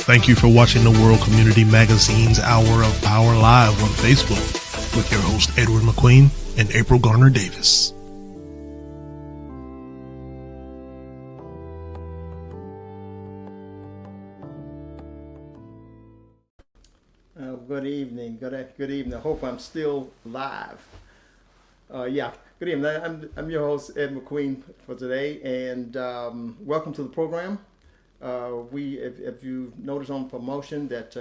Thank you for watching the World Community Magazine's Hour of Power Live on Facebook with your host Edward McQueen and April Garner Davis. Good evening. Good evening. I hope I'm still live. Good evening. I'm your host Ed McQueen for today, and welcome to the program. If you notice on promotion that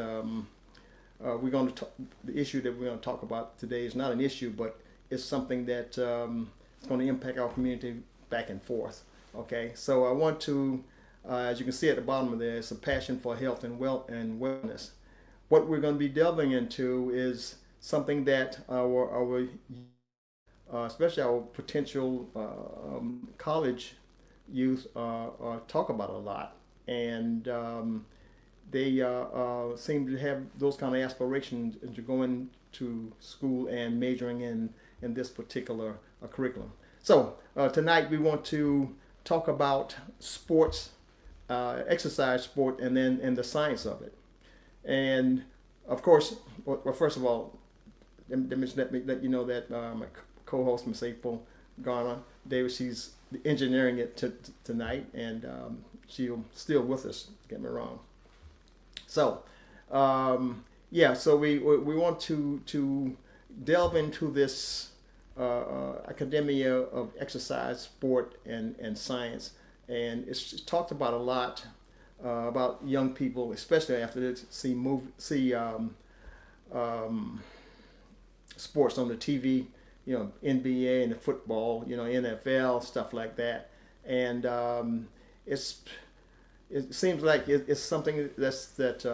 we're going to the issue that we're going to talk about today is not an issue, but it's something that is going to impact our community back and forth. Okay, so I want to, as you can see at the bottom of there, it's a passion for health and wellness. What we're going to be delving into is something that our especially our potential college youth talk about a lot, and they seem to have those kind of aspirations into going to school and majoring in this particular curriculum. So tonight we want to talk about sports, exercise sport, and the science of it. And of course, well, first of all, let me let you know that my co-host, Ms. April Garner Davis, she's engineering it tonight, and she'll still with us. Get me wrong. So, so we want to delve into this academia of exercise, sport, and science, and it's talked about a lot. About young people, especially after they see sports on the TV, NBA and the football, NFL, stuff like that, and it seems like it's something that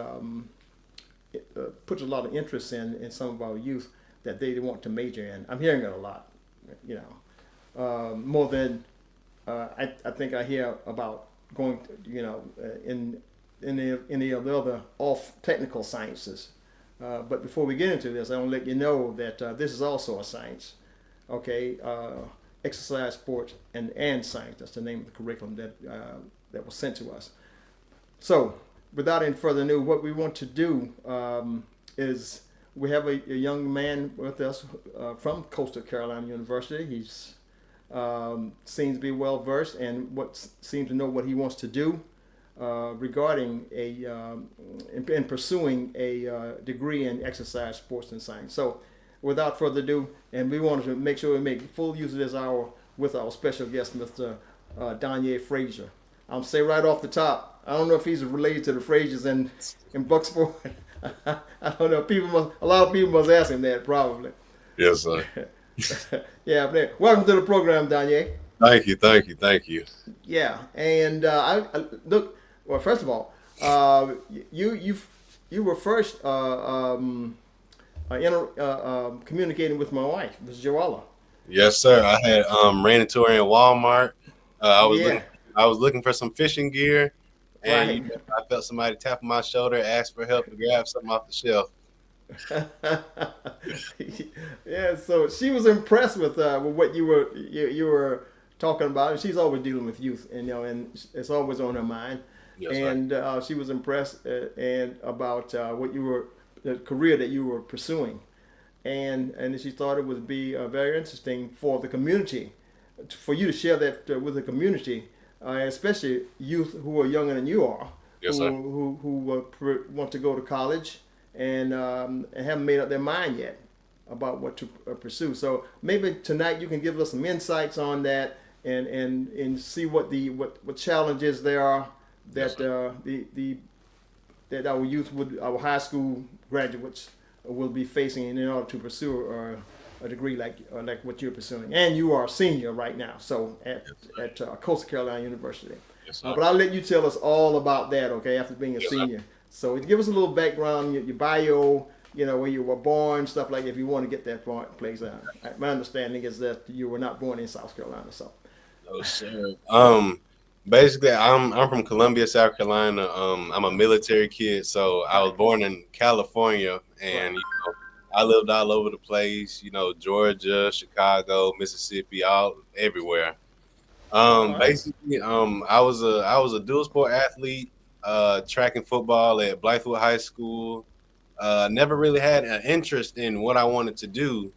puts a lot of interest in some of our youth that they want to major in. I'm hearing it a lot, more than I think I hear about going, in the other off technical sciences. But before we get into this, I want to let you know that this is also a science. Okay, exercise, sport, and science. That's the name of the curriculum that was sent to us. So, without any further ado, what we want to do is we have a young man with us from Coastal Carolina University. He's seems to be well versed and seems to know what he wants to do regarding in pursuing a degree in exercise, sports, and science. So, without further ado, and we wanted to make sure we make full use of this hour with our special guest, Mr. Donyae Frazier. I'll say right off the top, I don't know if he's related to the Fraziers in Bucksport. I don't know. A lot of people must ask him that probably. Yes, sir. Yeah, but welcome to the program, Donyae. Thank you. Yeah, and I look. Well, first of all, you were first communicating with my wife, Ms. Joella. Yes, sir. I had ran into her in Walmart. I was looking for some fishing gear, and Right. I felt somebody tapping my shoulder, asked for help to grab something off the shelf. Yeah, so she was impressed with what you were talking about, and she's always dealing with youth, and it's always on her mind. Yes, And she was impressed and about what the career that you were pursuing, and she thought it would be very interesting for the community, for you to share that with the community, especially youth who are younger than you are, Yes, sir. who want to go to college and haven't made up their mind yet about what to pursue. So maybe tonight you can give us some insights on that and see what challenges there are that that our youth our high school graduates will be facing in order to pursue a degree like what you're pursuing. And you are a senior right now, so at Coastal Carolina University. Yes, sir. But I'll let you tell us all about that, okay, after being a Yes, sir. senior. So give us a little background, your bio, where you were born, stuff like that, if you want to get that place out. My understanding is that you were not born in South Carolina, so. No, sir. Basically, I'm from Columbia, South Carolina. I'm a military kid, so I was born in California, and I lived all over the place. Georgia, Chicago, Mississippi, all everywhere. All right. Basically, I was a dual sport athlete. track and football at Blythewood High School. Never really had an interest in what I wanted to do.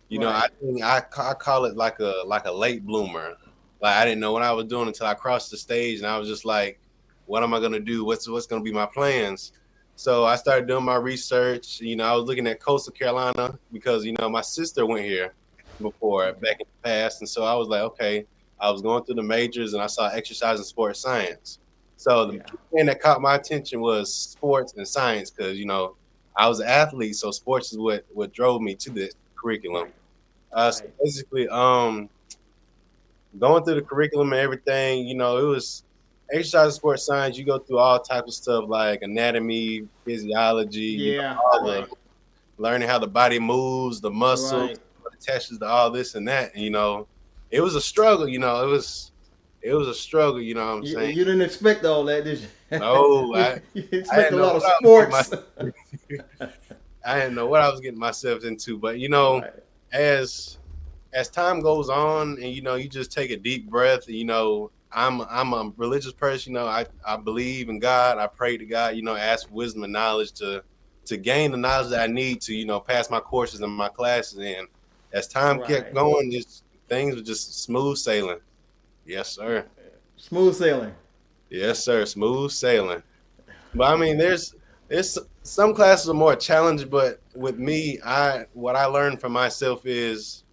You know, Right. I think I call it like a late bloomer. Like I didn't know what I was doing until I crossed the stage, and I was just like, "What am I gonna do? What's gonna be my plans?" So I started doing my research. You know, I was looking at Coastal Carolina because my sister went here before back in the past, and so I was like, okay. I was going through the majors, and I saw exercise and sports science. So the Yeah. thing that caught my attention was sports and science because I was an athlete, so sports is what drove me to this curriculum. Right. So Right. basically, going through the curriculum and everything, it was exercise and sports science. You go through all types of stuff like anatomy, physiology, Yeah. all the Right. learning how the body moves, the muscles, Right. what attaches to all this and that. And, it was a struggle. It was a struggle. You know what I'm saying? You didn't expect all that, did No, you? I You I expect didn't a know lot of what I was getting sports. I didn't know what I was getting myself into. But Right. as time goes on and you just take a deep breath, I'm a religious person. I believe in God. I pray to God, ask for wisdom and knowledge to gain the knowledge that I need to pass my courses and my classes. And as time kept Right. going, just things were just smooth sailing. Yes sir. Smooth sailing. Yes sir, smooth sailing. But I mean, there's some classes are more challenging, but with me, what I learned from myself is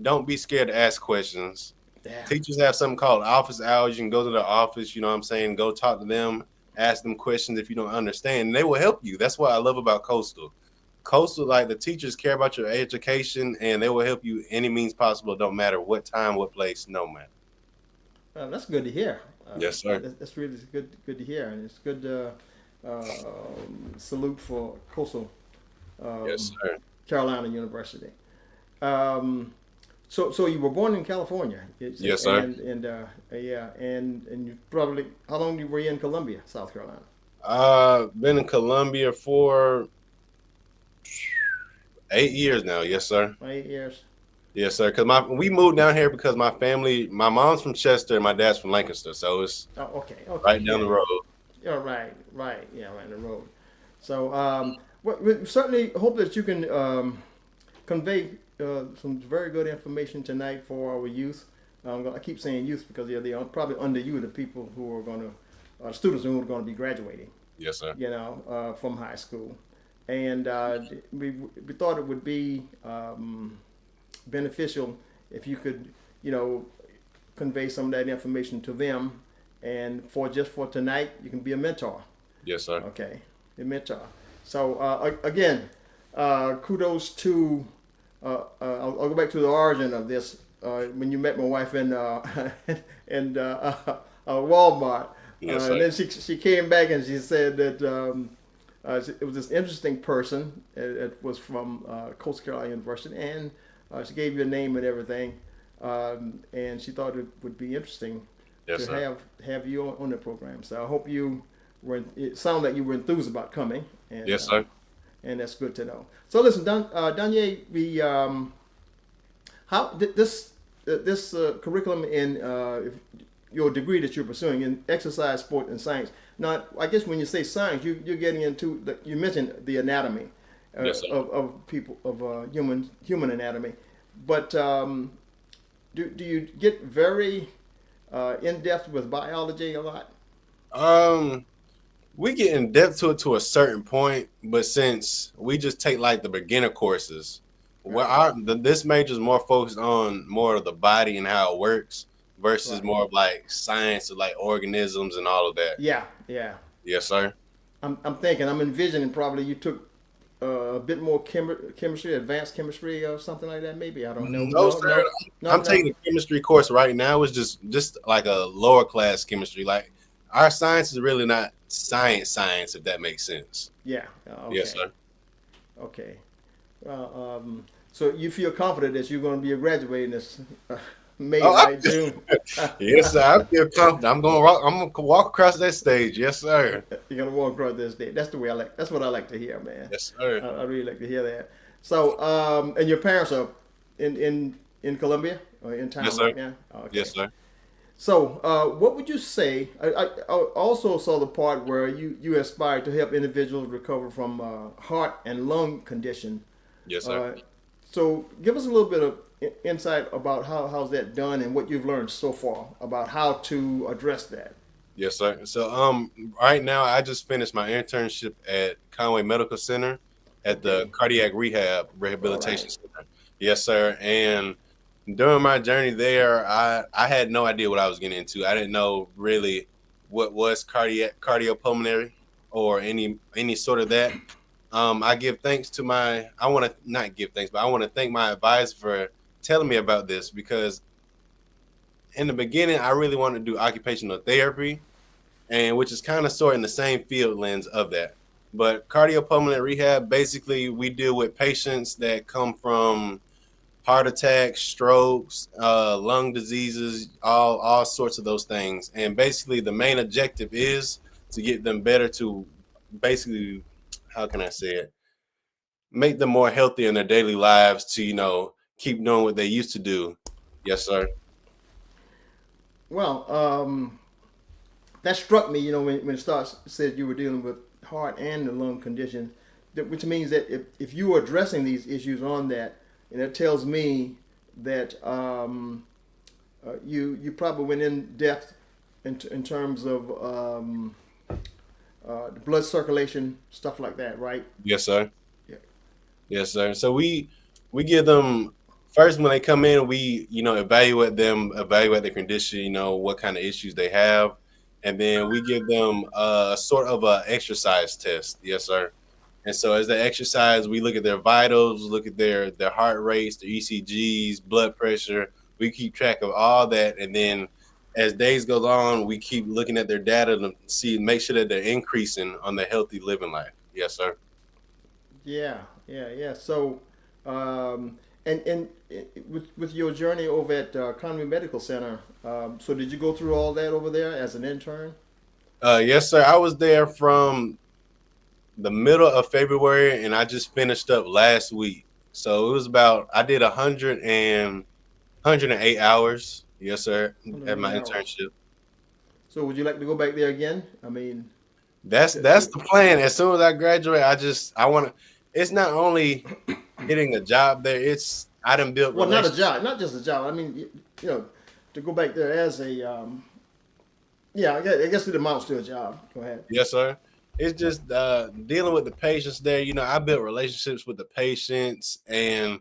don't be scared to ask questions. Yeah. Teachers have something called office hours. You can go to the office, you know what I'm saying, go talk to them, ask them questions if you don't understand, and they will help you. That's what I love about Coastal. Coastal, like the teachers care about your education and they will help you any means possible. Don't matter what time, what place, no matter. That's good to hear. Yes, sir. That's really good to hear, and it's good. Salute for Coastal Yes, um, sir. Carolina University. Um, so you were born in California, Yes, sir. and yeah, and you probably how long were you in Columbia, South Carolina? Been in Columbia for 8 years now. Yes, sir. 8 years. Yes, sir. Because we moved down here because my mom's from Chester and my dad's from Lancaster, so it's Oh, okay, okay, right down yeah, the yeah. road. Yeah, right, yeah, right in the road. So, we certainly hope that you can convey some very good information tonight for our youth. I keep saying youth because they are probably under you, the people who are going to, students who are going to be graduating, Yes, sir. from high school. And we thought it would be beneficial if you could, convey some of that information to them. And for tonight, you can be a mentor. Yes, sir. Okay, a mentor. So again, kudos to. I'll go back to the origin of this. When you met my wife in in Walmart, Yes, and sir. then she came back and she said that it was this interesting person. It was from Coastal Carolina University, and she gave you a name and everything, and she thought it would be interesting Yes, to sir. have you on the program. So I hope you were. It sounded like you were enthused about coming, and Yes, sir. and that's good to know. So listen, Donyae, this curriculum in your degree that you're pursuing in exercise, sport, and science. Now, I guess when you say science, you're getting into you mentioned the anatomy Yes, sir. of people of human anatomy, but do you get very in depth with biology a lot? We get in depth to it to a certain point, but since we just take like the beginner courses, this major is more focused on more of the body and how it works versus Right. more of like science of like organisms and all of that. Yeah, yeah. Yes, sir. I'm envisioning probably you took a bit more chemistry, advanced chemistry, or something like that. Maybe I don't know. No, sir. I'm No. taking a chemistry course right now. It's just like a lower class chemistry. Like our science is really not science, if that makes sense. Yeah. Okay. Yes, sir. Okay. Well, so you feel confident that you're going to be graduating this May, Oh, right, June? yes, sir. I feel confident. I'm gonna walk across that stage. Yes, sir. You're going to walk across this day. That's the way I like. That's what I like to hear, man. Yes, sir. I really like to hear that. So, and your parents are in Columbia or in town Yes, sir. right now? Okay. Yes, sir. So, what would you say? I also saw the part where you aspired to help individuals recover from heart and lung condition. Yes, sir. Uh, so, give us a little bit of insight about how's that done and what you've learned so far about how to address that. Yes, sir. So, right now I just finished my internship at Conway Medical Center at the Okay. Cardiac All Rehabilitation right. Center. Yes, sir. And during my journey there, I had no idea what I was getting into. I didn't know really what was cardiopulmonary or any sort of that. I give thanks to I want to not give thanks, but I want to thank my advisor for telling me about this because in the beginning, I really wanted to do occupational therapy, and which is kind of sort of in the same field lens of that. But cardiopulmonary rehab, basically, we deal with patients that come from heart attacks, strokes, lung diseases, all sorts of those things. And basically, the main objective is to get them better to basically, how can I say it? Make them more healthy in their daily lives to, keep doing what they used to do. Yes, sir. Well, that struck me. When it starts said you were dealing with heart and the lung condition, which means that if you were addressing these issues on that, and it tells me that you probably went in depth in terms of the blood circulation, stuff like that, right? Yes, sir. Yeah. Yes, sir. So we give them first when they come in, we evaluate them, evaluate their condition, what kind of issues they have, and then we give them a sort of a exercise test. Yes, sir. And so as they exercise, we look at their vitals, look at their heart rates, their ECGs, blood pressure. We keep track of all that, and then as days go on, we keep looking at their data to make sure that they're increasing on their healthy living life. Yes, sir. Yeah, yeah. So, and with your journey over at Conway Medical Center, so did you go through all that over there as an intern? Yes, sir. I was there from the middle of February, and I just finished up last week. So it was I did 108 hours. Yes, sir, at my 108 hours. internship. So would you like to go back there again? I mean, That's the plan. As soon as I graduate, I want to. It's not only getting a job there. It's I done built well, not a relationships. job, not just a job. I mean, to go back there as a, yeah, I guess it amounts to a job. Go ahead. Yes, sir. It's just dealing with the patients there. I built relationships with the patients, and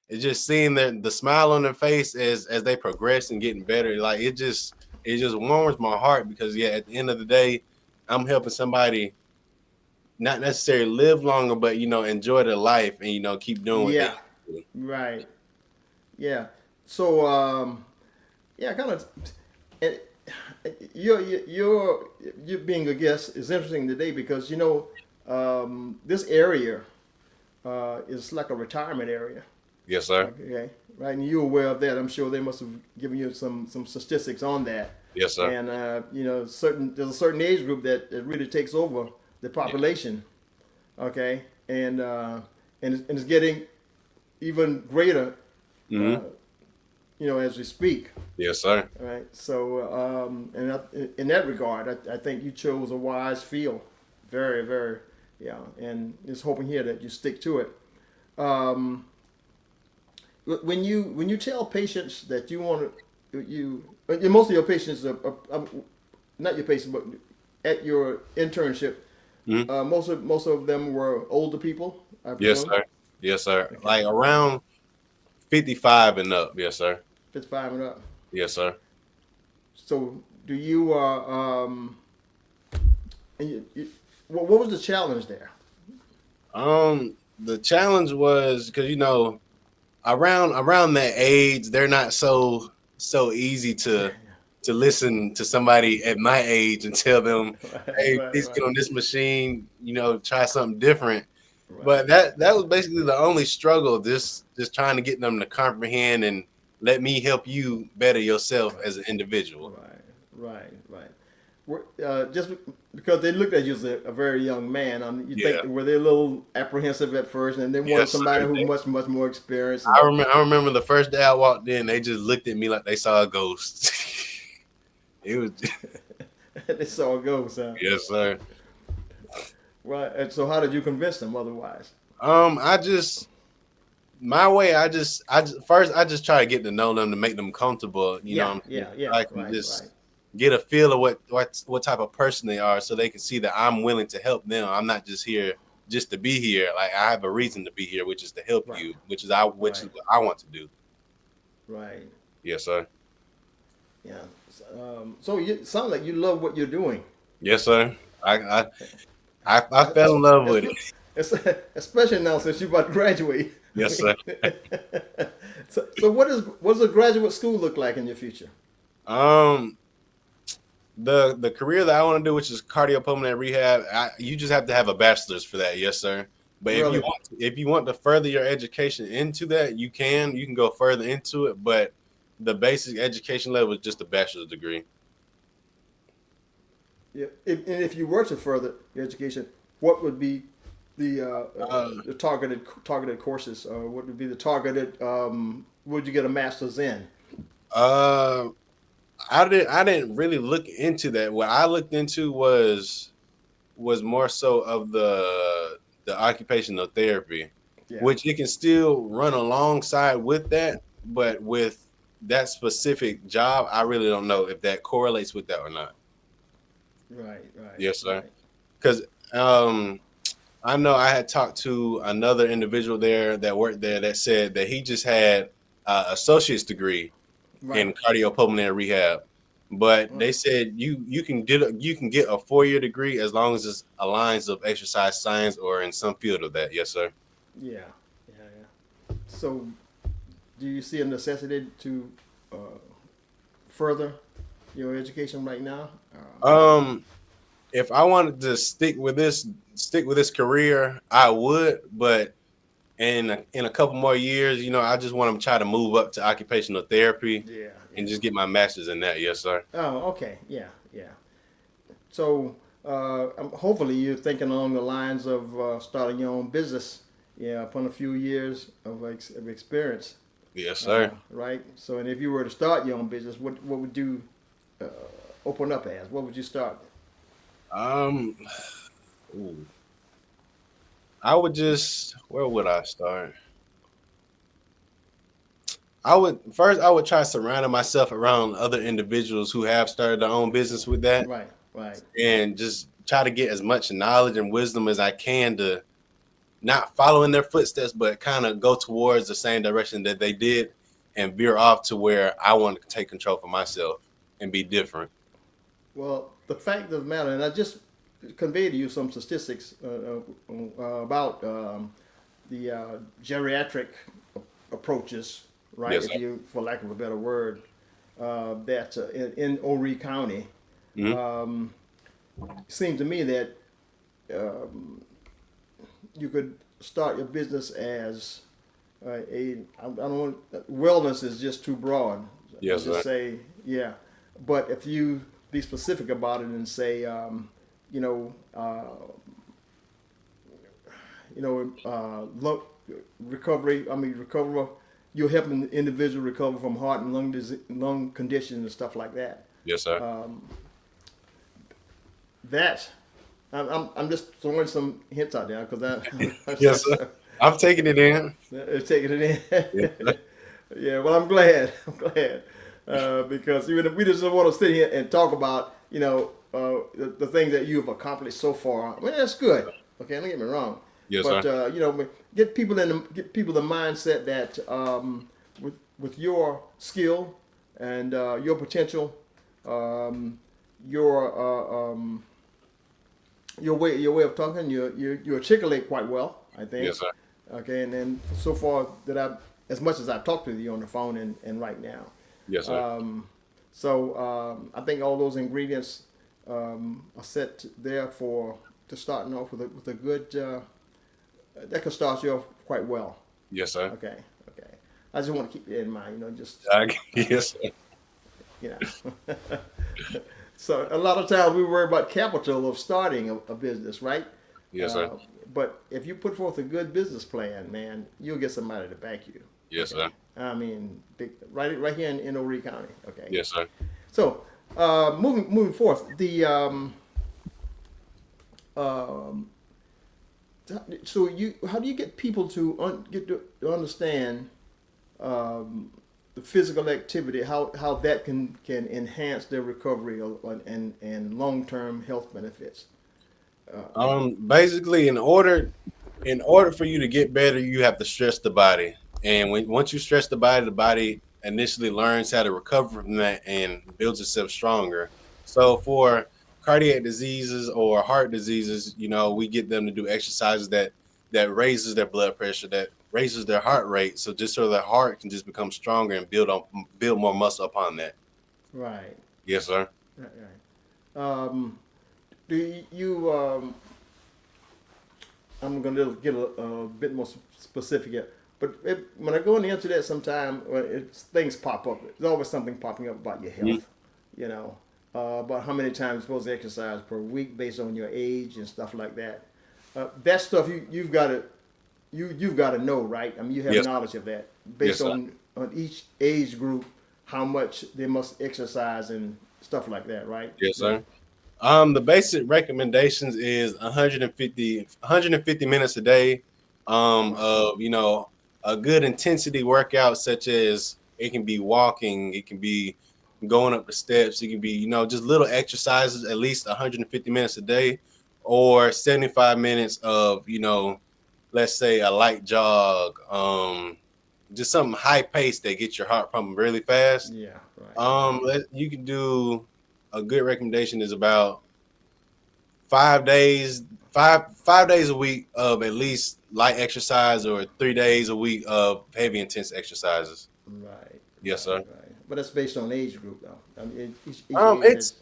it's just seeing the smile on their face as they progress and getting better. Like it just warms my heart because at the end of the day, I'm helping somebody not necessarily live longer, but enjoy their life and keep doing what they Yeah, do. right. Yeah. So, yeah, kind of. It, you being a guest is interesting today because this area is like a retirement area. Yes, sir. Okay, right, and you're aware of that. I'm sure they must have given you some statistics on that. Yes, sir. And there's a certain age group that really takes over the Yeah. population. Okay, and it's getting even greater. Uh, Hmm. as we speak. Yes, sir. All right. So, in that regard, I think you chose a wise field. Very, very, yeah. And just hoping here that you stick to it. Um, when you tell patients that you want and most of your patients are not your patients, but at your internship, Hmm. most of them were older people, I Yes, presume. sir. Yes, sir. Okay. Like around 55 and up. Yes, sir. 55 and up. Yes, sir. So, do you and what was the challenge there? The challenge was because around that age, they're not so easy to listen to somebody at my age and tell them, "Hey, Right, please right, get on this machine. Try something different." right, But that was basically the only struggle. Just trying to get them to comprehend and let me help you better yourself as an individual. right, right, right. Just because they looked at you as a very young man, you Yeah. think were they a little apprehensive at first, and they wanted Yes, somebody sir. who much more experienced. And I remember the first day I walked in, they just looked at me like they saw a ghost. It was That's all it goes, huh? yes, sir. Right. And so, how did you convince them otherwise? I just my way. I just first I just try to get to know them to make them comfortable. You know Yeah, what I'm saying? yeah, yeah. I can Right, right, just get a feel of what type of person they are, so they can see that I'm willing to help them. I'm not just here just to be here. Like I have a reason to be here, which is to help right, you, which is right, what I want to do. right. Yes, sir. Yeah. So you sound like you love what you're doing. Yes, sir. I fell in love with it. Especially now since you're about to graduate. I Yes, mean, sir. so what does a graduate school look like in your future? Um, the career that I want to do, which is cardiopulmonary rehab, you just have to have a bachelor's for that. Yes, sir. But Really? if you want to further your education into that, you can go further into it. But the basic education level is just a bachelor's degree. Yeah. And if you were to further your education, what would be the targeted courses? What would be the targeted? Would you get a master's in? Uh, I didn't really look into that. What I looked into was more so of the occupational therapy, Yeah. which it can still run alongside with that, but with that specific job, I really don't know if that correlates with that or not. Right. Right. Yes, sir. Right. Because I know I had talked to another individual there that worked there that said that he just had associate's degree Right. in cardiopulmonary rehab. But they said you can get a 4-year degree as long as it's a lines of exercise science or in some field of that. Yes, sir. Yeah. Yeah. Yeah. So, do you see a necessity to uh, further your education right now? If I wanted to stick with this career, I would. But in a couple more years, I just want to try to move up to occupational therapy Yeah. and Yeah. just get my master's in that. Yes, sir. Oh, okay. Yeah. Yeah. So, hopefully, you're thinking along the lines of starting your own business. Yeah, upon a few years of experience. Yes, sir. Right. So, and if you were to start your own business, what would you uh, open up as? What would you start? Um, ooh. I would just where would I start? I would try surrounding myself around other individuals who have started their own business with that, Right. Right. and just try to get as much knowledge and wisdom as I can to not follow in their footsteps, but kind of go towards the same direction that they did and veer off to where I want to take control for myself and be different. Well, the fact of the matter, and I just conveyed to you some statistics about the geriatric approaches, right? Yes, If sir. you, for lack of a better word, that in Horry County, Mhm. it seemed to me that you could start your business as I don't want, wellness is just too broad. Yes, Just sir. say, yeah. But if you be specific about it and say, you know, recovery. I mean, recover. You're helping the individual recover from heart and lung conditions and stuff like that. Yes, sir. That I'm just throwing some hints out there because Yes, sir. I'm taking it in. taking it Yes, in. sir. Yeah, well, I'm glad. I'm glad because even if we just want to sit here and talk about, the things that you have accomplished so far. I mean, that's good. Okay, don't get me wrong. Yes, But sir. get people the mindset that with your skill and your potential, your way of talking, you articulate quite well, I think. Yes, sir. Okay, and then so far as much as I've talked to you on the phone and right now. Yes, sir. I think all those ingredients are set there to starting off with a good that could start you off quite well. Yes, sir. Okay. I just want to keep that in mind. Yes, sir. You know. So a lot of times we worry about capital of starting a business, right? Yes, sir. But if you put forth a good business plan, man, you'll get somebody to back you. Yes, sir. I mean, right here in Horry County. Okay. Yes, sir. So Moving forth, the um, so you how do you get people to get to understand the physical activity, how that can enhance their recovery and long term health benefits? Basically, in order for you to get better, you have to stress the body. And once you stress the body initially learns how to recover from that and builds itself stronger. So for cardiac diseases or heart diseases, we get them to do exercises that raises their blood pressure, that raises their heart rate. So just so their heart can just become stronger and build more muscle upon that. Right. Yes, sir. Right. Right. Do you I'm going to get a bit more specific here. But when I go on the internet, sometime things pop up. There's always something popping up about your health. Mm-hmm. You know, about how many times you're supposed to exercise per week based on your age and stuff like that. That stuff you've got to know, right? I mean, you have Yes. knowledge of that Yes, based sir. on each age group, how much they must exercise and stuff like that, right? Yes, sir. The basic recommendations is 150 minutes a day. Of a good intensity workout, such as it can be walking, it can be going up the steps, it can be just little exercises, at least 150 minutes a day, or 75 minutes of let's say a light jog, just something high pace that gets your heart pumping really fast. Yeah, right. You can do a good recommendation is about 5 days, five days a week of at least light exercise, or 3 days a week of heavy intense exercises. Right, Yes, sir. right. But that's based on age group, though. I mean, each age has. It's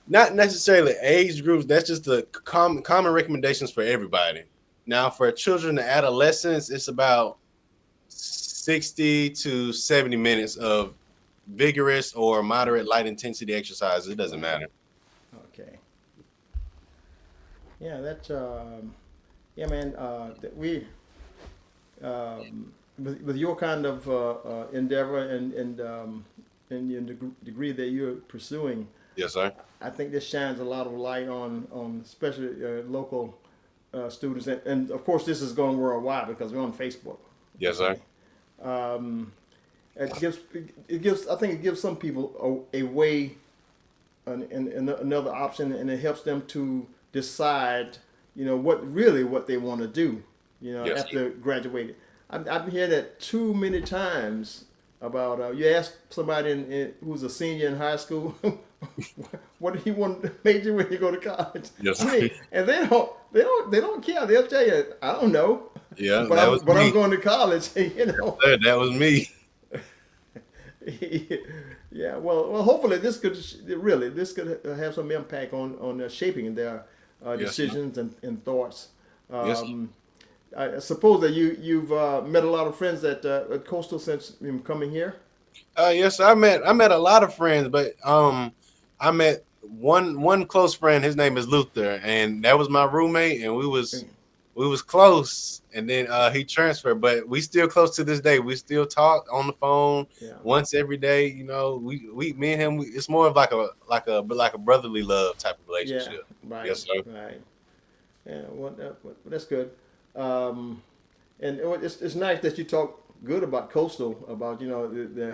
not necessarily age groups. That's just the common recommendations for everybody. Now, for children and adolescents, it's about 60 to 70 minutes of vigorous or moderate light intensity exercise. It doesn't matter. Okay. Yeah, yeah, man. That we with your kind of endeavor and the degree that you're pursuing, Yes, sir. I think this shines a lot of light on especially local students, and of course this is going worldwide because we're on Facebook. Yes, sir. Um, it gives I think it gives some people a way and another option, and it helps them to decide, what they want to do, Yes, after graduating. I've heard that too many times about you ask somebody who's a senior in high school, what do you want to major when you go to college? Yes, I mean, and they don't care. They'll tell you, I don't know, yeah, but that was me. I'm going to college. Yes, sir, that was me. Yeah, well, hopefully this could have some impact on shaping their Yes, sir. decisions and thoughts. Yes, I suppose that you've met a lot of friends at Coastal since coming here. yes. I met a lot of friends, but I met one close friend. His name is Luther, and that was my roommate, and we was close. And then he transferred, but we still close to this day. We still talk on the phone Yeah, once every day. We me and him. It's more of like a brotherly love type of yeah, relationship. right, Yes, sir. right. Yeah, well, that's good. Um, and it's nice that you talk good about Coastal, about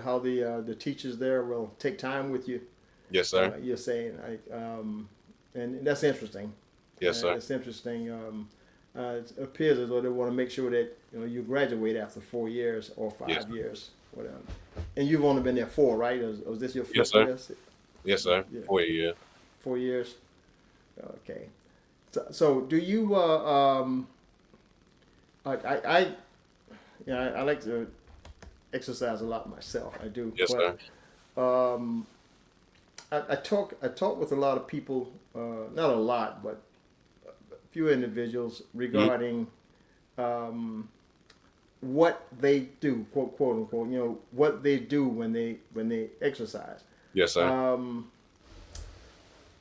how the teachers there will take time with you. Yes, sir. You're saying, and that's interesting. Yes, sir. It's interesting. It appears as though they want to make sure that you graduate after 4 years or 5 Yes. years, whatever. And you've only been there 4, right? Or was this your Yes, fifth sir. year? Yes, sir. Yeah. 4 years. 4 years. Okay. So do you? I like to exercise a lot myself. I do. Yes, sir. But I talk with a lot of people, not a lot, but a few individuals regarding what they do, quote unquote, what they do when they exercise. Yes, sir.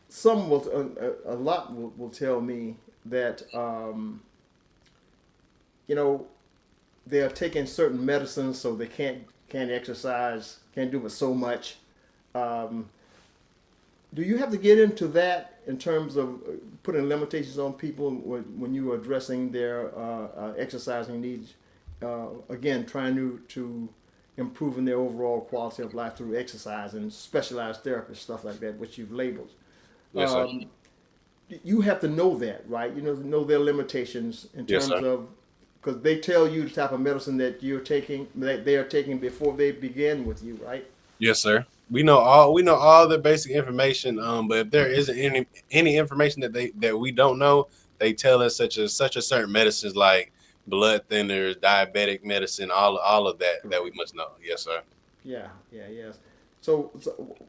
Some will, a lot will tell me that they are taking certain medicines, so they can't exercise, can't do it so much. do you have to get into that in terms of putting limitations on people when you are addressing their exercising needs? Again, trying to improving their overall quality of life through exercise and specialized therapists, stuff like that, which you've labeled. Yes, sir. You have to know that, right? You know their limitations in Yes, terms sir. of, because they tell you the type of medicine that you're taking, that they are taking before they begin with you, right? Yes, sir. We know all the basic information. But if there isn't any information that we don't know, they tell us such a certain medicines like blood thinners, diabetic medicine, all of that we must know. Yes, sir. Yeah, yeah, yes. So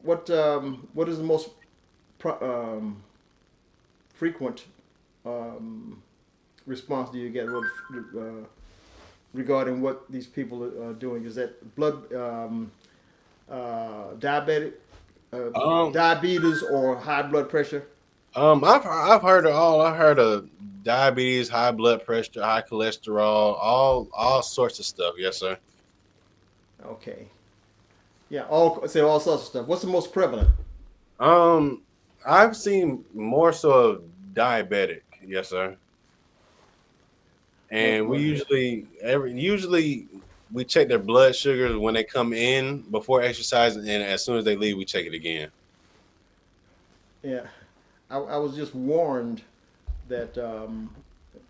what is the most frequent um, response do you get regarding what these people are doing? Is that blood diabetic, Um, diabetes, or high blood pressure? I've heard of all. I heard of diabetes, high blood pressure, high cholesterol, all sorts of stuff. Yes, sir. Okay. Yeah, all sorts of stuff. What's the most prevalent? Um, I've seen more so of diabetic. Yes, sir. And we What? usually we check their blood sugars when they come in before exercising, and as soon as they leave, we check it again. Yeah, I was just warned that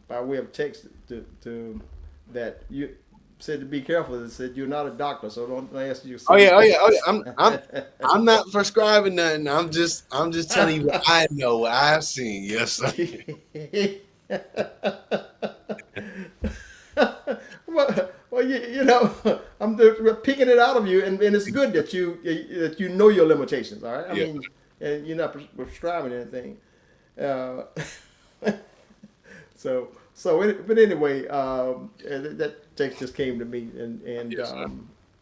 by way of text to that you said to be careful. It said you're not a doctor, so don't ask you. Oh yeah. I'm not prescribing nothing. I'm just telling you what I know, what I've seen. Yes, sir. Well, you know, I'm picking it out of you, and it's good that you know your limitations. All right, I Yes, mean, and you're not prescribing anything. Uh, but anyway, that text just came to me, and yes, sir.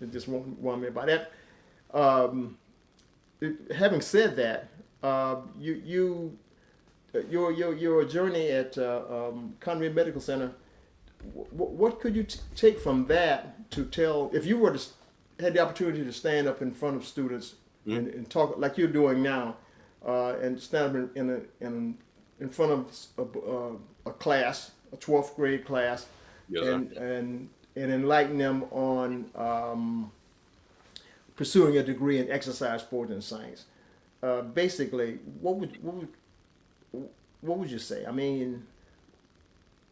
it just warned me about that. Um, Having said that, your journey at Conway Medical Center, what could you take from that to tell if you were to had the opportunity to stand up in front of students and talk like you're doing now, and stand up in front of a class, a 12th grade class, Yes, sir. and enlighten them on pursuing a degree in exercise, sport, and science. Basically, what would you say? I mean,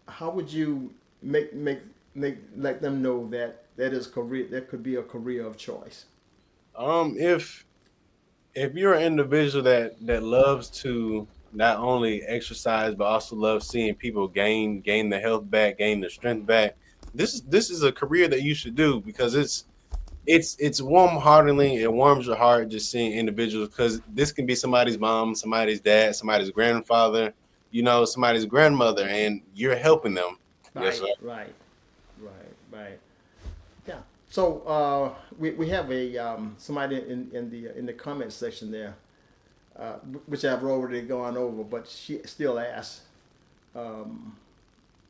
how would you let them know that that could be a career of choice? If you're an individual that loves to not only exercise but also loves seeing people gain their health back, gain their strength back, this is a career that you should do because it's warm heartedly. It warms your heart just seeing individuals because this can be somebody's mom, somebody's dad, somebody's grandfather, somebody's grandmother, and you're helping them. Yes, Right, sir. right, right. Yeah. So we have a somebody in the comment section there, which I've already gone over, but she still asks,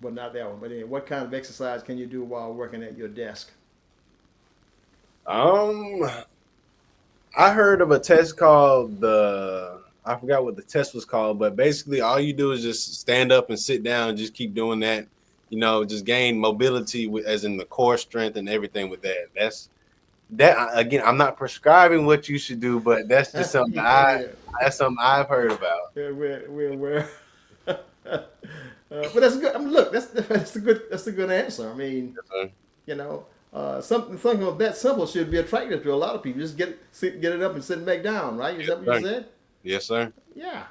well, not that one, but anyway, what kind of exercise can you do while working at your desk? Um, I heard of a test called I forgot what the test was called, but basically all you do is just stand up and sit down and just keep doing that. Just gain mobility as in the core strength and everything with that. That again, I'm not prescribing what you should do, but that's just something Yeah, that's something I've heard about. yeah, we're aware. But that's good. I mean, look, that's a good answer. I mean, Yes, you know, something of that simple should be attractive to a lot of people. Just get it up and sit back down, right? Is that what you sir. said? Yes, sir. Yeah.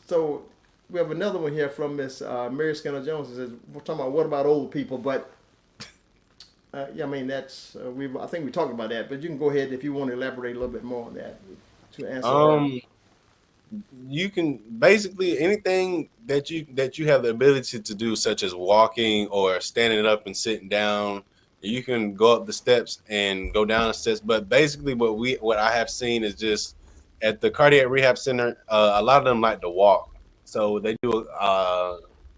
So we have another one here from Miss Mary Skinner Jones. It says, "We're talking about what about old people?" But yeah, I mean that's I think we talked about that. But you can go ahead if you want to elaborate a little bit more on that to answer her. Um, you can basically anything that you have the ability to do, such as walking or standing up and sitting down. You can go up the steps and go down the steps, but basically, what I have seen is just at the cardiac rehab center. A lot of them like to walk, so they do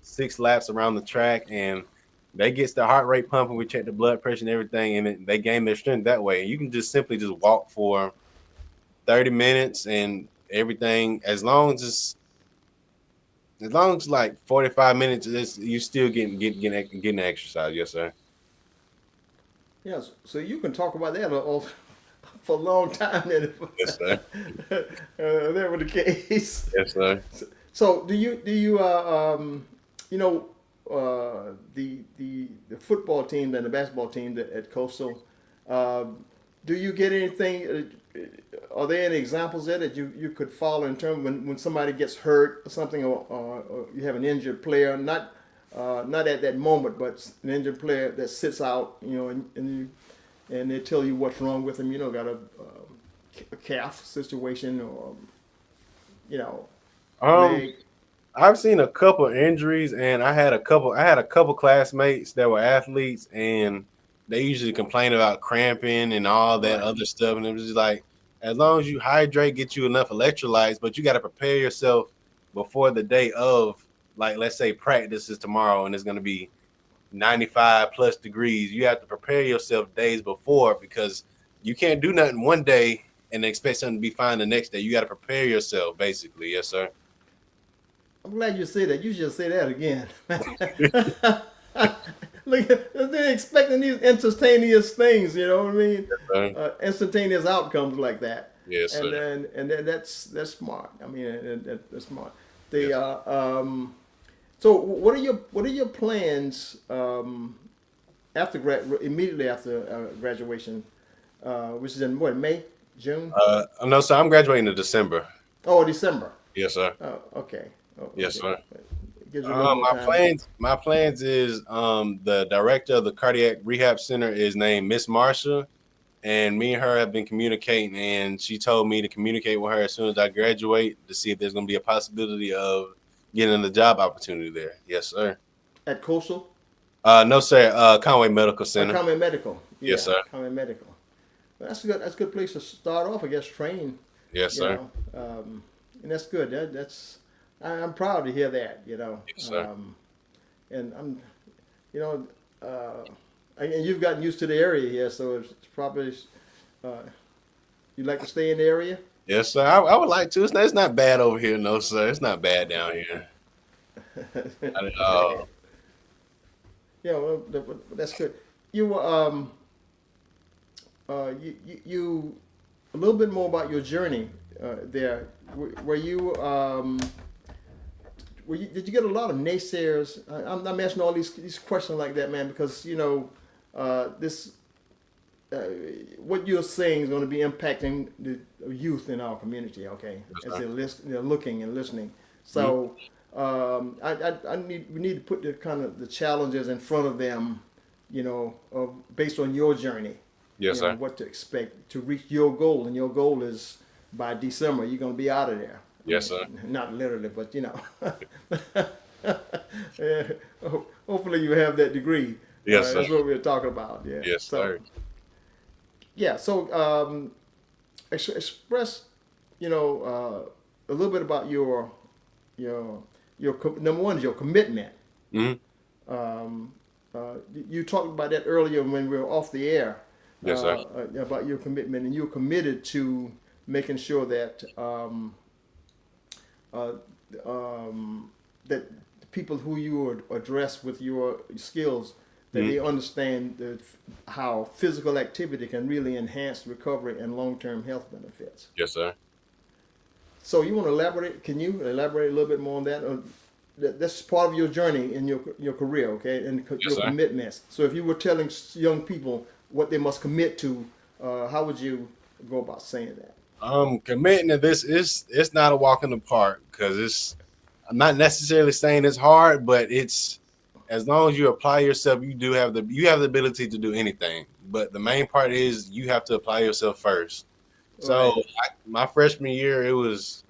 6 laps around the track, and they get their heart rate pumping. We check the blood pressure and everything, and they gain their strength that way. And you can just simply just walk for 30 minutes and everything. As long as like 45 minutes, you still getting exercise. Yes, sir. Yes. So you can talk about that for a long time. Then, if Yes, sir. that were the case. Yes, sir. So do you you know the football team and the basketball team at Coastal? Uh, do you get anything? Are there any examples there that you could follow in terms when somebody gets hurt or something, or you have an injured player, not at that moment, but an injured player that sits out, and they tell you what's wrong with him, got a calf situation or you know Um, leg. I've seen a couple injuries, and I had a couple classmates that were athletes, and they usually complain about cramping and all that Right. other stuff. And it was just like, as long as you hydrate, get you enough electrolytes, but you got to prepare yourself before the day of, like, let's say practice is tomorrow and it's going to be 95 plus degrees. You have to prepare yourself days before, because you can't do nothing one day and expect something to be fine the next day. You got to prepare yourself, basically. Yes, sir. I'm glad you say that. You should say that again. Look, they're expecting these instantaneous things. You know what I mean? Yes, sir. Instantaneous outcomes like that, Yes, and sir. then that's smart. I mean, that's smart. The Yes. so what are your plans after immediately after graduation, which is in what, May, June? No, sir. I'm graduating in December. Oh, December. Yes, sir. Oh, okay. Oh, Yes, okay. sir. It gives you a little more My time. plans is the director of the cardiac rehab center is named Miss Marsha, and me and her have been communicating, and she told me to communicate with her as soon as I graduate to see if there's going to be a possibility of getting a job opportunity there. Yes, sir. At Coastal? No, sir. Conway Medical Center. Conway Medical. Yes, Yeah, sir. Conway Medical. Well, that's good. That's a good place to start off, I guess. Training. Yes, You sir. know, and that's good. I'm proud to hear that. Yes, sir. And I'm, you know, and you've gotten used to the area here, so it's probably you'd like to stay in the area. Yes, sir. I would like to. It's not bad over here, no, sir. It's not bad down here. Not at all. Yeah, well, that's good. You you a little bit more about your journey there. Were you did you get a lot of naysayers? I'm asking all these questions like that, man, because this what you're saying is going to be impacting the youth in our community. Okay, Yes, as sir. they're looking and listening. So we need to put the kind of the challenges in front of them, based on your journey. Yes, sir. What to expect to reach your goal, and your goal is by December you're going to be out of there. Yes, sir. Not literally, but Yeah, hopefully you have that degree. Yes, That's sir. what we were talking about. Yeah. Yes, So, sir. yeah. So express, a little bit about number one is your commitment. Hmm. Um, you talked about that earlier when we were off the air. Yes, sir. About your commitment, and you're committed to making sure that that the people who you address with your skills, that they understand how physical activity can really enhance recovery and long-term health benefits. Yes, sir. So you want to elaborate? Can you elaborate a little bit more on that? That's part of your journey in your career, okay, and Yes, your sir. commitments. So if you were telling young people what they must commit to, how would you go about saying that? Committing to this is it's not a walk in the park, because I'm not necessarily saying it's hard, but it's, as long as you apply yourself, you have the ability to do anything. But the main part is you have to apply yourself first. So Right. my freshman year, it was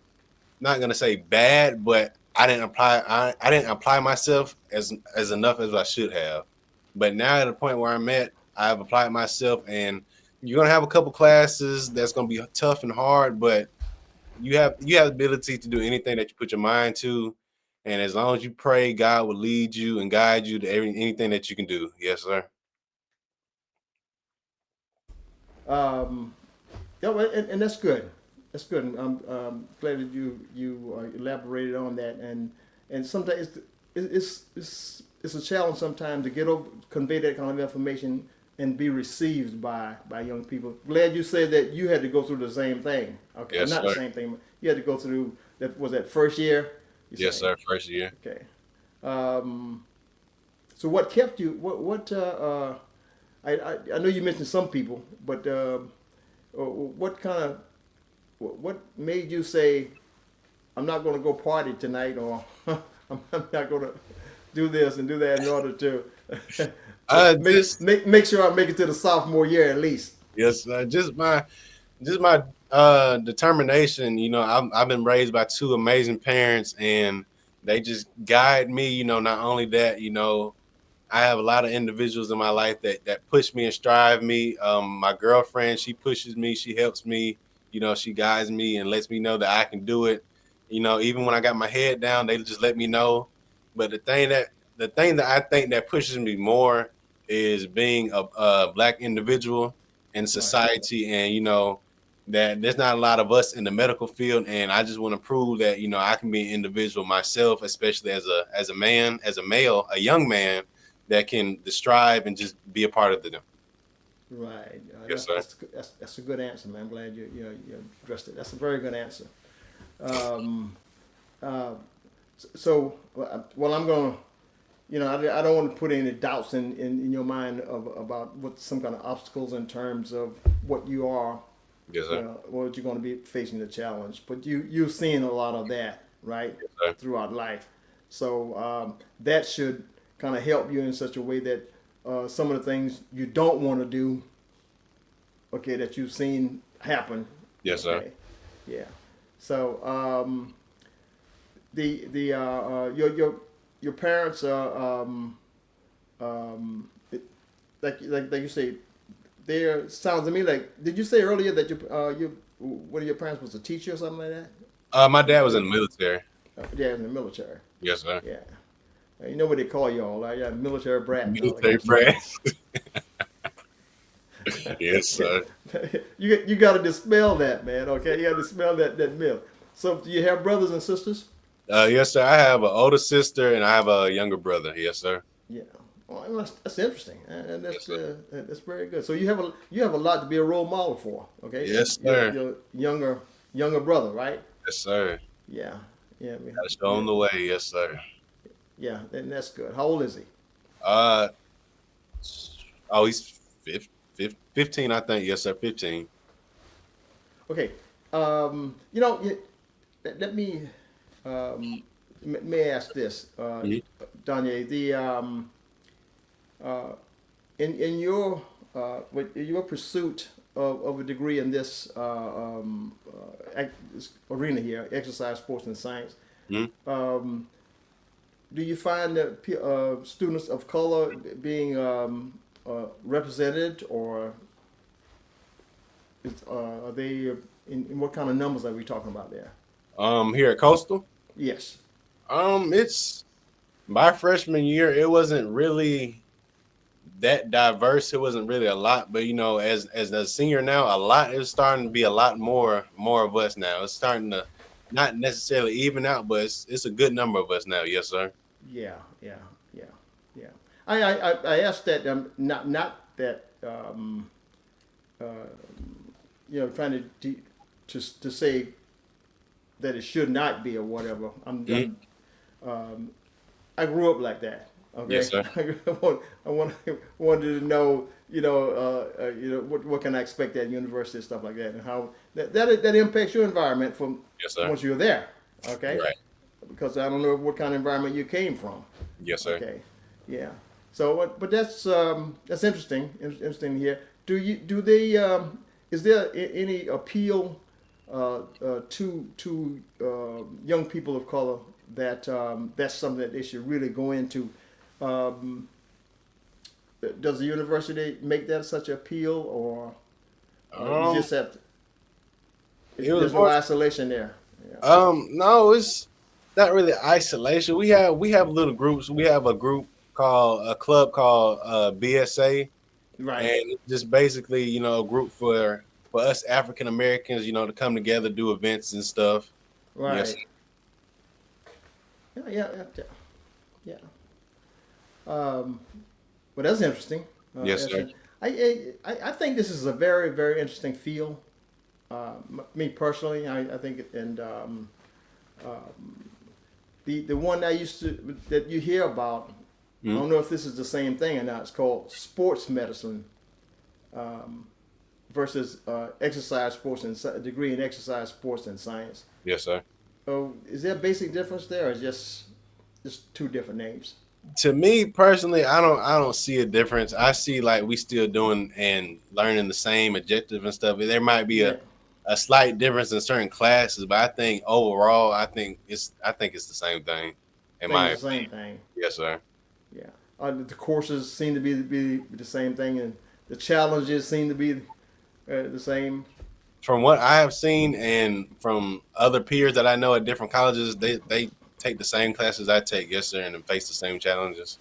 not gonna say bad, but I didn't apply. I didn't apply myself as enough as I should have. But now at the point where I'm at, I've applied myself, and you're gonna have a couple classes that's gonna be tough and hard, but you have the ability to do anything that you put your mind to, and as long as you pray, God will lead you and guide you to anything that you can do. Yes, sir. Um, yeah, well, and that's good. That's good. I'm glad that you elaborated on that. And sometimes it's a challenge sometimes to convey that kind of information and be received by young people. Glad you said that you had to go through the same thing. Okay, Yes, not sir. the same thing. You had to go through that. Was that first year? You Yes, say? sir. First year. Okay. So what kept you? I know you mentioned some people, but what made you say I'm not going to go party tonight, or I'm not going to do this and do that in order to make sure I make it to the sophomore year at least. Yes, sir. Just my determination. I've been raised by two amazing parents, and they just guide me. Not only that, I have a lot of individuals in my life that push me and strive me. My girlfriend, she pushes me, she helps me, she guides me and lets me know that I can do it. Even when I got my head down, they just let me know. But the thing that I think that pushes me more is being a black individual in Right. society, and that there's not a lot of us in the medical field, and I just want to prove that I can be an individual myself, especially as a man, as a male, a young man that can strive and just be a part of them. Right. Yes, sir. That's a good answer, man. I'm glad you addressed it. That's a very good answer. Um, uh, I'm going to, I don't want to put any doubts in your mind about what some kind of obstacles in terms of what you are, Yes, sir. what you're going to be facing the challenge. But you've seen a lot of that, right, Yes, sir. throughout life. So that should kind of help you in such a way that some of the things you don't want to do, okay, that you've seen happen. Yes, sir. Okay. Yeah. So your parents like you say, there sounds to me like, did you say earlier that one of your parents was a teacher or something like that? My dad was in the military. Yeah, in the military. Yes, sir. Yeah. You know what they call y'all, right? Yeah, military brat. Military brat. Yes, sir. You got to dispel that, man. Okay, you got to dispel that myth. So, do you have brothers and sisters? Yes, sir. I have an older sister and I have a younger brother. Yes, sir. Yeah. Well, that's interesting, and Yes, that's very good. So you have a lot to be a role model for. Okay. Yes, sir. Your younger brother, right? Yes, sir. Yeah. Yeah. I mean, Gotta show him the way. Yes, sir. yeah, and that's good. How old is he? Uh, he's 15, I think. Yes, sir. 15. Okay. Let me may I ask this, Mhm. Donyae, in your with your pursuit of a degree in this this arena here, exercise, sports, and science, Mhm. do you find that students of color being represented, or are they in what kind of numbers are we talking about there? Here at Coastal. Yes. It's my freshman year. It wasn't really that diverse. It wasn't really a lot, but as a senior now, a lot is starting to be a lot more of us now. It's starting to not necessarily even out, but it's a good number of us now. Yes, sir. Yeah. I asked that not that trying to say that it should not be or whatever. I grew up like that. Okay. Yes, sir. I wanted to know, what can I expect at university and stuff like that, and how that impacts your environment from Yes, sir. once you're there. Okay. Right. Because I don't know what kind of environment you came from. Yes, sir. Okay. Yeah. So, but that's interesting. Interesting here. Do they? Is there any appeal to young people of color that that's something that they should really go into? Does the university make that such appeal, or you just have to, there's no isolation there? Yeah. No, it's not really isolation. We have little groups. We have a club called BSA, Right. and it's just basically a group for for us African Americans, to come together, do events and stuff. Yes, Right. Yeah, yeah, yeah, yeah. Um, well, that's interesting. yes, sir. Interesting. I think this is a very, very interesting field. Me personally, I think, and the one I used to that you hear about. I Mhm. don't know if this is the same thing or not. It's called sports medicine um, versus exercise sports and degree in exercise sports and science. Yes, sir. Oh, is there a basic difference there, or just two different names? To me personally, I don't see a difference. I see like we still doing and learning the same objective and stuff. There might be Yeah, a slight difference in certain classes, but I think overall, I think it's the same thing. In I think my it's the opinion. same thing. Yes, sir. Yeah, the courses seem to be the same thing, and the challenges seem to be the same. From what I have seen and from other peers that I know at different colleges, they take the same classes I take, yes, sir, and then face the same challenges.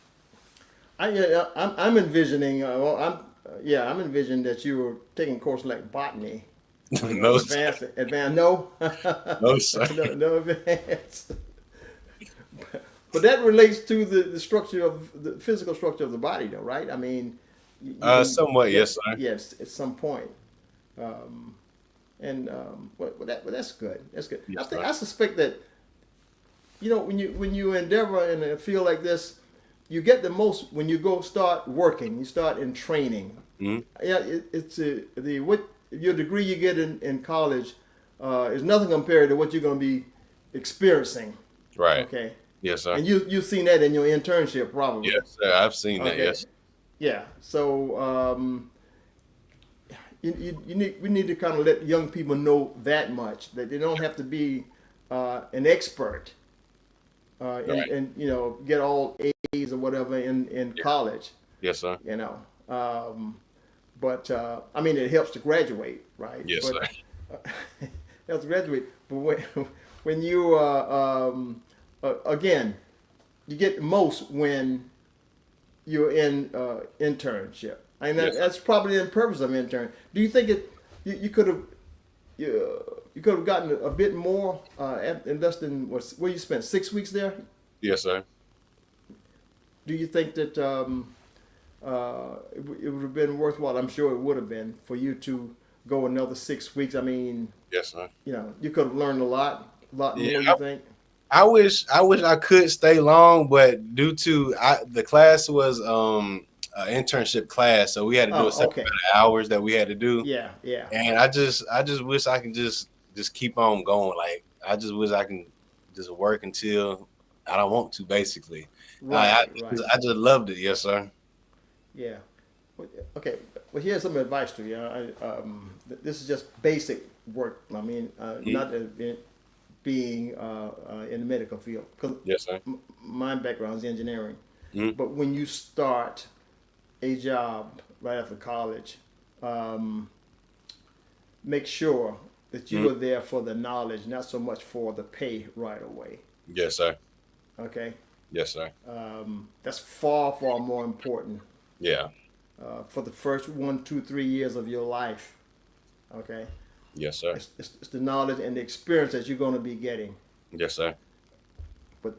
I'm envisioning. I'm envisioning that you were taking courses like botany, No, sir. advanced. No, No, sir. no advanced. But that relates to the structure of the physical structure of the body, though, right? I mean, you can Somewhat, get yes, sir. yes at some point. Um, but that's good. That's good. Yes, I suspect that when you endeavor in a field like this, you get the most when you go start working. You start in training. Mhm. Yeah, it's the what your degree you get in college is nothing compared to what you're going to be experiencing. Right. Okay, Yes, sir. and you've seen that in your internship probably. Yes, sir. I've seen that. Okay, Yes. yeah. So we need to kind of let young people know that much that they don't have to be an expert Right. and get all A's or whatever in Yeah. college. Yes, sir. You know, but I mean it helps to graduate, right? Yes, But sir. it helps to graduate. But when you again, you get the most when you're in internship. And Yes, sir. that's probably the purpose of intern. Do you think you could have you could have gotten a bit more in less than where you spent 6 weeks there? Yes, sir. Do you think that it would have been worthwhile? I'm sure it would have been for you to go another 6 weeks. I mean, Yes, sir. you could have learned a lot more. Yeah, You think? I wish I could stay long, but due to the class was an internship class, so we had to do a Oh, certain okay. amount of hours that we had to do, Yeah, yeah. and I just wish I can just keep on going. Like I just wish I can just work until I don't want to. Basically, I Right, right. I just loved it. Yes, sir. Yeah. Okay. Well, here's some advice to you. This is just basic work. I mean, not being in the medical field, because Yes, sir. my background is engineering. Mhm. But when you start a job right after college, make sure that you Mhm. are there for the knowledge, not so much for the pay right away. Yes, sir. Okay, Yes, sir. that's far, far more important Yeah. for the first 1, 2, 3 years of your life. Okay, Yes, sir. it's the knowledge and the experience that you're going to be getting. Yes, sir. But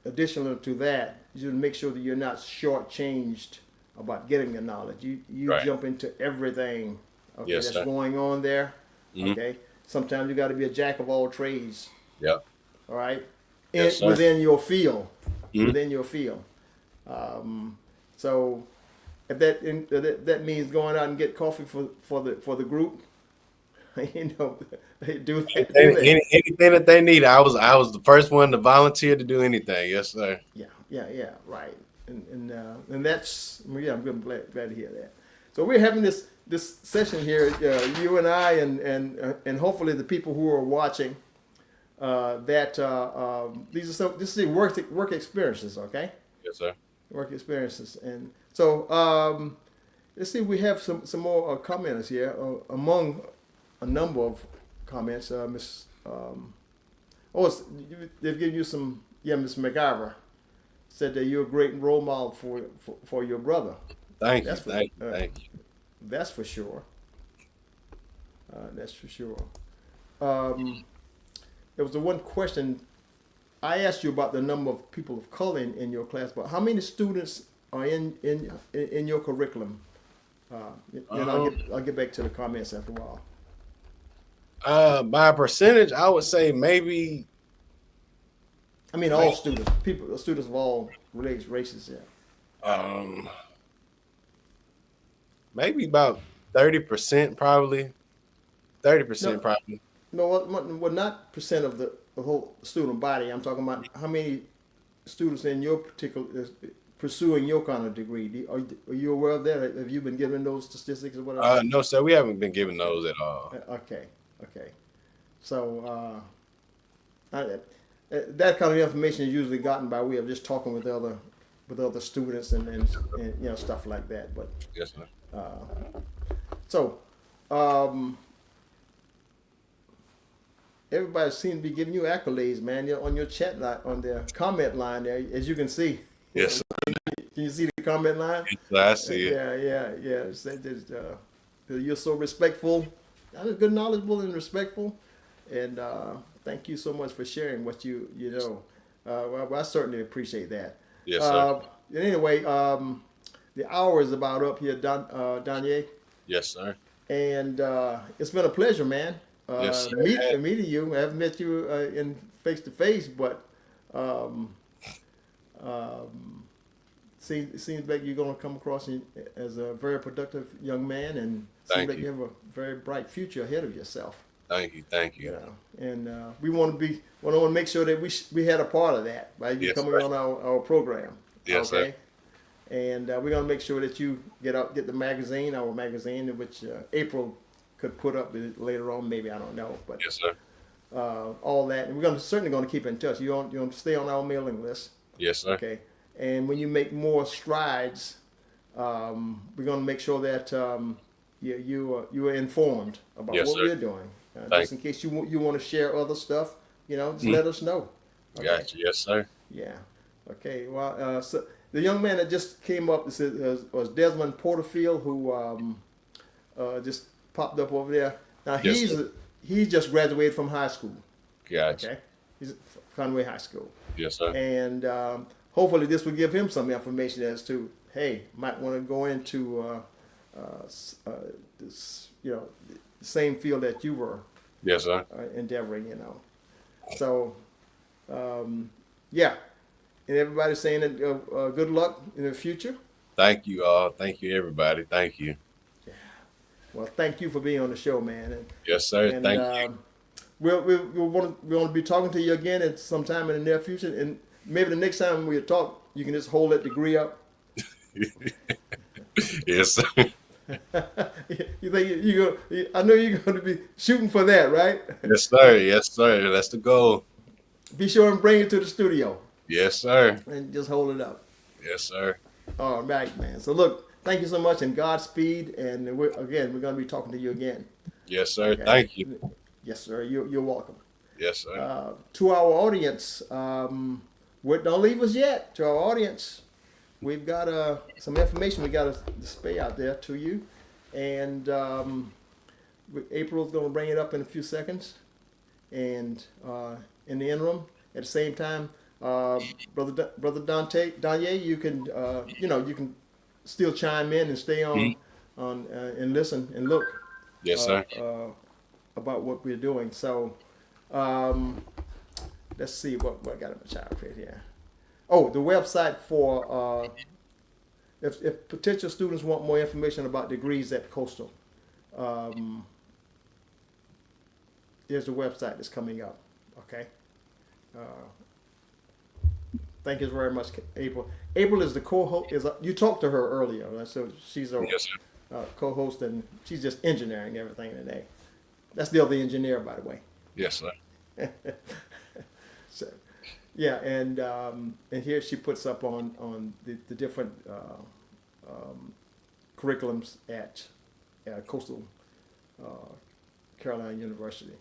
additional to that, you should make sure that you're not shortchanged about getting the knowledge. You Right. jump into everything, okay, Yes, that's sir. going on there. Mhm. Okay, sometimes you got to be a jack of all trades. Yep. All right, Yes, sir. within your field, Mhm. within your field. So if that means going out and get coffee for the group, do that. Anything that they need, I was the first one to volunteer to do anything. Yes, sir. Yeah, right. And that's I'm glad to hear that. So we're having this session here, you and I, and hopefully the people who are watching. This is work experiences, okay? Yes, sir. Work experiences, and so let's see. We have some more commenters here among a number of comments. Miss they've given you some. Yeah, Miss McIver said that you're a great role model for your brother. Thank you. That's for- Thank you. uh, Thank you. That's for sure. That's for sure. Um, there was the one question I asked you about the number of people of color in your class, but how many students are in your curriculum? And I'll get back to the comments after a while. By percentage, I would say maybe I mean, all students, students of all races. Yeah. um maybe about 30%, probably 30% No, probably. no, well, not percent of the whole student body. I'm talking about how many students in your particular pursuing your kind of degree. Are you aware of that? Have you been given those statistics or whatever? No, sir, we haven't been given those at all. Okay, okay. So that kind of information is usually gotten by way of just talking with other students and stuff like that. But Yes, sir. so everybody seems to be giving you accolades, man. You're on your chat line, on the comment line there, as you can see. Yes, sir. Can you see the comment line? I see it. Yeah. You're so respectful, good, knowledgeable, and respectful. And thank you so much for sharing what you know. Well, I certainly appreciate that. Yes, sir. Anyway, the hour is about up here, Donyae. Yes, sir. And it's been a pleasure, man. Yes, sir. Meeting you. I haven't met you in face to face, but seems like you're going to come across as a very productive young man, and seems like you have a very bright future ahead of yourself. Thank you. And we want to make sure that we had a part of that by you coming on our program. Yes, okay? sir. And we're gonna make sure that you get the magazine, our magazine, which April could put up later on. Maybe, I don't know, but Yes, sir. all that, and we're certainly gonna keep in touch. You want to stay on our mailing list. Yes, sir. Okay. And when you make more strides, we're gonna make sure that you are informed about Yes, what sir. we're doing. Just in case you want to share other stuff, just let us know. Okay? Gotcha. Yes, sir. Yeah. Okay. Well, so the young man that just came up was Desmond Porterfield, who just popped up over there. Now Yes, he just graduated from high school. Gotcha. Okay. He's at Conway High School, Yes, sir. and hopefully this will give him some information as to, hey, might want to go into this, the same field that you were Yes, sir. endeavoring. So yeah. And everybody's saying that good luck in the future. Thank you all. Thank you, everybody. Thank you. Yeah. Well, thank you for being on the show, man. Yes, sir. And, Thank you. we want to be talking to you again at some time in the near future, and maybe the next time we talk, you can just hold that degree up. Yes, sir. You think I know you're going to be shooting for that, right? Yes, sir. Yes, sir. That's the goal. Be sure and bring it to the studio. Yes, sir. And just hold it up. Yes, sir. All right, man. So look, thank you so much, and Godspeed. And we're going to be talking to you again. Yes, sir. Okay? Thank you. Yes, sir. You're welcome. Yes, sir. To our audience, don't leave us yet. To our audience, we've got some information we got to display out there to you, and April's going to bring it up in a few seconds. And in the interim, at the same time, brother Donyae, you can you can still chime in and stay on and listen and look. Yes, sir. About what we're doing. So let's see what I got in my child right here. Oh, the website for if potential students want more information about degrees at Coastal, there's the website that's coming up. Okay. Thank you very much, April. April is the co-host. You talked to her earlier, right? So she's a Yes, sir. Co-host, and she's just engineering everything today. That's the other engineer, by the way. Yes, sir. So, yeah, and here she puts up on the different curriculums at Coastal Carolina University.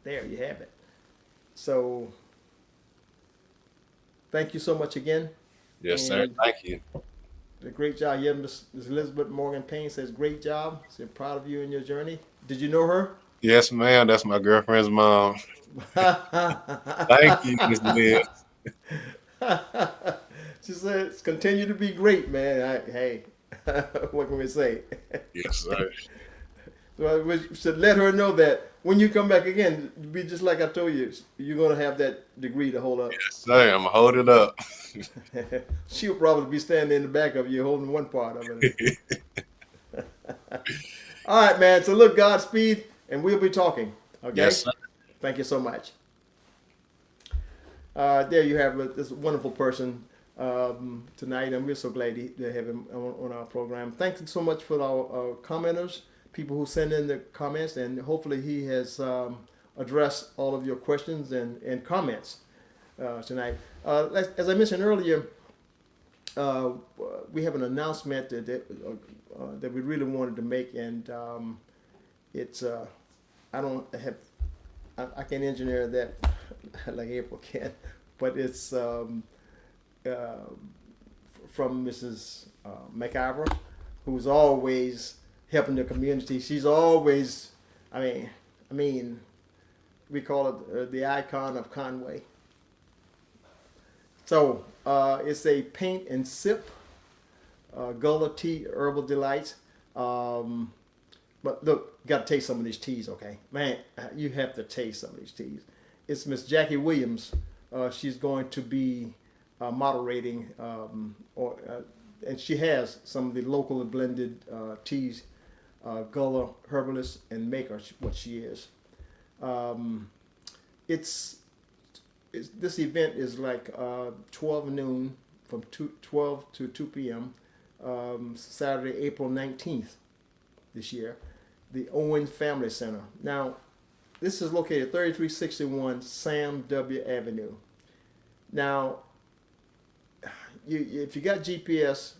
There you have it. So, thank you so much again. Yes, sir. Thank you. The great job. Yeah, Miss Elizabeth Morgan Payne says, great job. She's proud of you in your journey. Did you know her? Yes, ma'am. That's my girlfriend's mom. Thank you, Miss Liz. She says, continue to be great, man. Hey, what can we say? Yes, sir. So we should let her know that when you come back again, be just like I told you, you're going to have that degree to hold up. Yes, sir. I'm gonna hold it up. She'll probably be standing in the back of you holding one part of it. All right, man. So look, Godspeed, and we'll be talking. Okay? Yes, sir. Thank you so much. There you have this wonderful person tonight, and we're so glad to have him on our program. Thank you so much for our commenters, people who send in the comments, and hopefully he has addressed all of your questions and comments tonight. As I mentioned earlier, we have an announcement that we really wanted to make, and it's I can't engineer that like April can, but it's from Mrs. McIver, who's always helping the community. She's always, I mean, we call it the icon of Conway. So it's a paint and sip Gullah Tea Herbal Delights. But look, you got to taste some of these teas, okay? Man, you have to taste some of these teas. It's Miss Jackie Williams. She's going to be moderating, and she has some of the locally blended teas, Gullah herbalist and maker, what she is. This event is like 12 noon from 12 to 2 p.m. Saturday, April 19th this year. The Owens Family Center. Now, this is located 3361 Sam W. Avenue. Now, if you got GPS,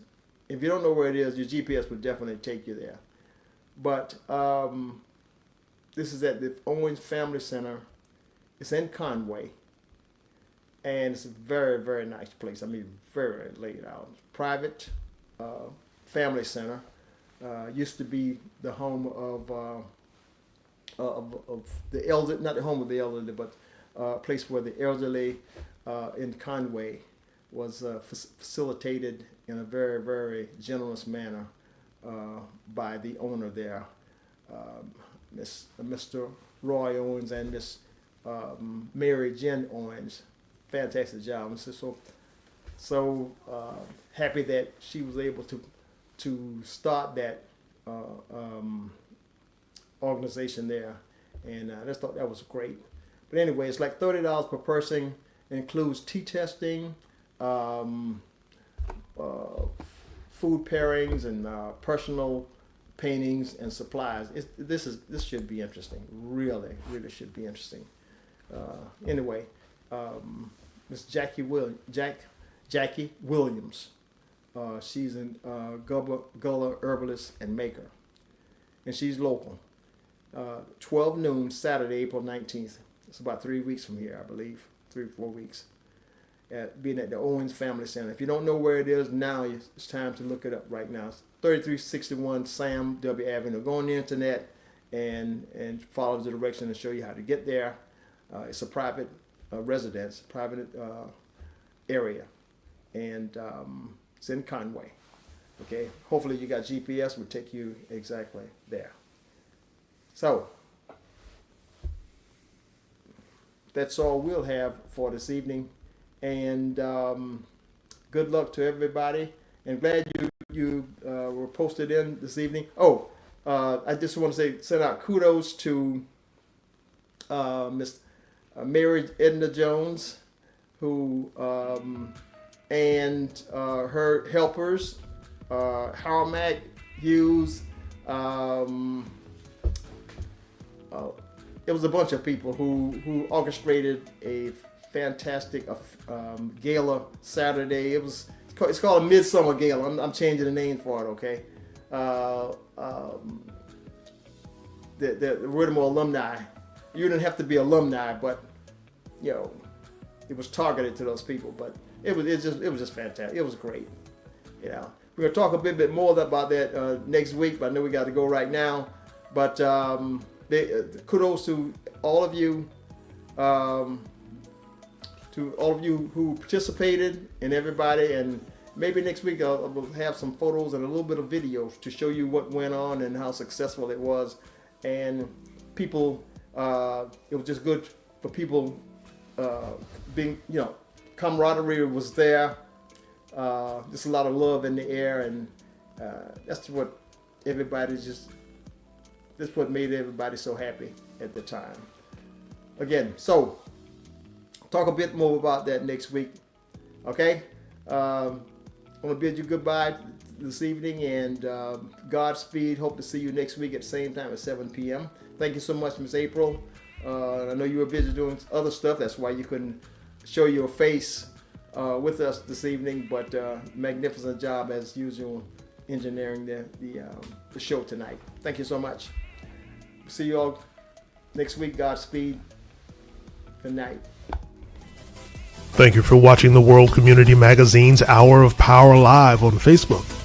if you don't know where it is, your GPS would definitely take you there. But this is at the Owens Family Center. It's in Conway. And it's a very, very nice place. I mean, very laid out. Private family center. Used to be the home of the elderly, not the home of the elderly, but a place where the elderly in Conway was facilitated in a very, very generous manner by the owner there, Mr. Roy Owens and Miss Mary Jen Owens. Fantastic job. So happy that she was able to start that organization there, and I just thought that was great. But anyway, it's like $30 per person. It includes tea testing, food pairings, and personal paintings and supplies. This should be interesting. Really should be interesting. Anyway, Miss Jackie Williams. She's a Gullah herbalist and maker, and she's local. 12 noon Saturday, April 19th. It's about 3 weeks from here, I believe, 3 or 4 weeks. Being at the Owens Family Center. If you don't know where it is now, it's time to look it up right now. It's 3361 Sam W. Avenue. Go on the internet and follow the direction and show you how to get there. It's a private residence, private area, and it's in Conway. Okay, hopefully you got GPS, will take you exactly there. So that's all we'll have for this evening, and good luck to everybody. And glad you were posted in this evening. I just want to send out kudos to Miss Mary Edna Jones, who and her helpers, Harmac Hughes. It was a bunch of people who orchestrated a fantastic gala Saturday. It's called a Midsummer Gala. I'm changing the name for it. Okay. The Whittemore alumni. You didn't have to be alumni, but it was targeted to those people. But it was just fantastic. It was great. we're gonna talk a bit more about that next week. But I know we got to go right now. But kudos to all of you, who participated, and everybody. And maybe next week I'll have some photos and a little bit of videos to show you what went on and how successful it was. And people, it was just good for people being, camaraderie was there. Just a lot of love in the air, and that's what that's what made everybody so happy at the time. Again, so talk a bit more about that next week. Okay, I'm gonna bid you goodbye this evening, and Godspeed. Hope to see you next week at the same time at 7 p.m. Thank you so much, Miss April. I know you were busy doing other stuff. That's why you couldn't show your face with us this evening. But magnificent job as usual, engineering the show tonight. Thank you so much. See you all next week. Godspeed. Good night. Thank you for watching the World Community Magazine's Hour of Power Live on Facebook.